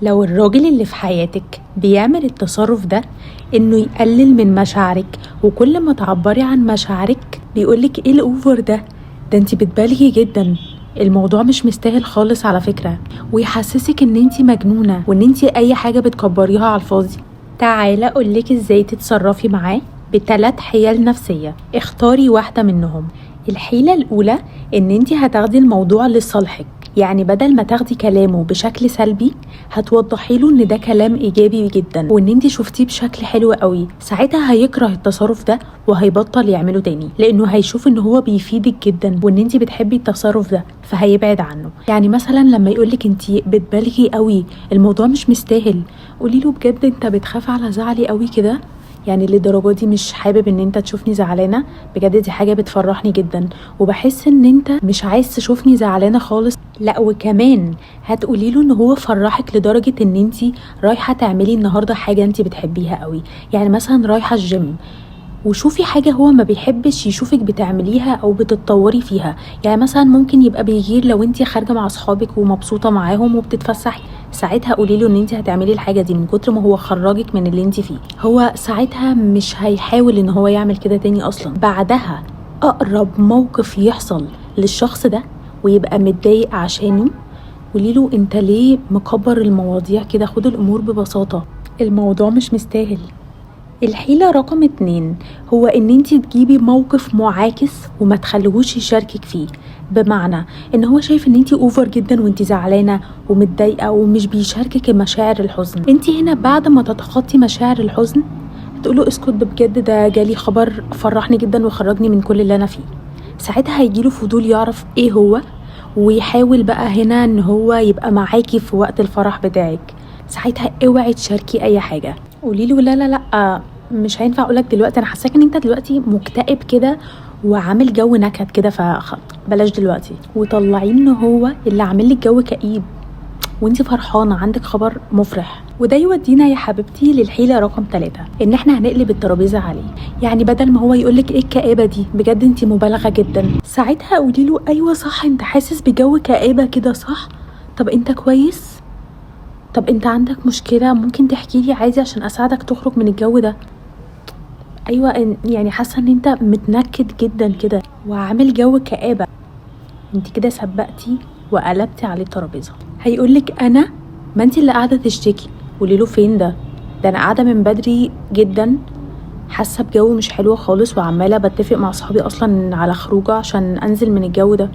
لو الراجل اللي في حياتك بيعمل التصرف ده، انه يقلل من مشاعرك وكل ما تعبري عن مشاعرك بيقولك ايه الاوفر ده انتي بتبالغي جدا، الموضوع مش مستاهل خالص على فكرة، ويحسسك ان انتي مجنونة وان انتي اي حاجة بتكبريها على الفاضي. تعالى اقولك ازاي تتصرفي معاه ب3 حيل نفسية. اختاري واحدة منهم. الحيلة الاولى ان انتي هتاخدي الموضوع لصالحك، يعني بدل ما تاخدي كلامه بشكل سلبي هتوضحي له ان ده كلام ايجابي جدا وان انت شفتيه بشكل حلو قوي. ساعتها هيكره التصرف ده وهيبطل يعمله تاني، لانه هيشوف ان هو بيفيدك جدا وان انت بتحبي التصرف ده فهيبعد عنه. يعني مثلا لما يقولك انت بتبالغي قوي، الموضوع مش مستاهل، قولي له بجد انت بتخاف على زعلي قوي كده؟ يعني للدرجه دي مش حابب ان انت تشوفني زعلانه؟ بجد دي حاجه بتفرحني جدا وبحس ان انت مش عايز تشوفني زعلانه خالص. لا وكمان هتقولي له ان هو فرحك لدرجه ان انت رايحه تعملي النهارده حاجه انت بتحبيها قوي، يعني مثلا رايحه الجيم وشوفي حاجة هو ما بيحبش يشوفك بتعمليها أو بتتطوري فيها. يعني مثلا ممكن يبقى بيغير لو انتي خارجة مع أصحابك ومبسوطة معاهم وبتتفسحي، ساعتها قوليله ان انتي هتعملي الحاجة دي من كتر ما هو خرجك من اللي انتي فيه. هو ساعتها مش هيحاول ان هو يعمل كده تاني أصلا. بعدها أقرب موقف يحصل للشخص ده ويبقى متضايق عشانه، قوليله انت ليه مكبر المواضيع كده؟ خد الأمور ببساطة، الموضوع مش مستاهل. الحيلة رقم 2 هو ان انتي تجيبي موقف معاكس وما تخليهوش يشاركك فيه. بمعنى ان هو شايف ان انتي اوفر جدا وانتي زعلانة ومتضايقة ومش بيشاركك مشاعر الحزن. انتي هنا بعد ما تتخطي مشاعر الحزن تقوله اسكت، ده بجد ده جالي خبر فرحني جدا وخرجني من كل اللي انا فيه. ساعتها هيجيله فضول يعرف ايه هو، ويحاول بقى هنا ان هو يبقى معاكي في وقت الفرح بتاعك. ساعتها اوعي تشاركي اي حاجة، قوليله لا لا لا مش هينفع اقولك دلوقتي، انا حاساك ان انت دلوقتي مكتئب كده وعامل جو نكد كده فبلاش دلوقتي، وطلعيه ان هو اللي عامل لك جو كئيب وانت فرحانه عندك خبر مفرح. وده يودينا يا حبيبتي للحيله رقم 3 ان احنا هنقلب الترابيزه عليه. يعني بدل ما هو يقولك ايه الكآبه دي، بجد انت مبالغه جدا، ساعتها قولي له ايوه صح انت حاسس بجو كآبه كده صح، طب انت كويس؟ طب انت عندك مشكله ممكن تحكي لي عادي عشان اساعدك تخرج من الجو ده. ايوه يعني حاسه ان انت متنكد جدا كده وعامل جو كآبه. انت كده سبقتي وقلبتي عليه الترابيزه. هيقولك انا؟ ما انت اللي قاعده تشتكي. قولي له فين ده انا قاعده من بدري جدا حاسه بجو مش حلو خالص وعماله بتفق مع صحابي اصلا على خروجه عشان انزل من الجو ده.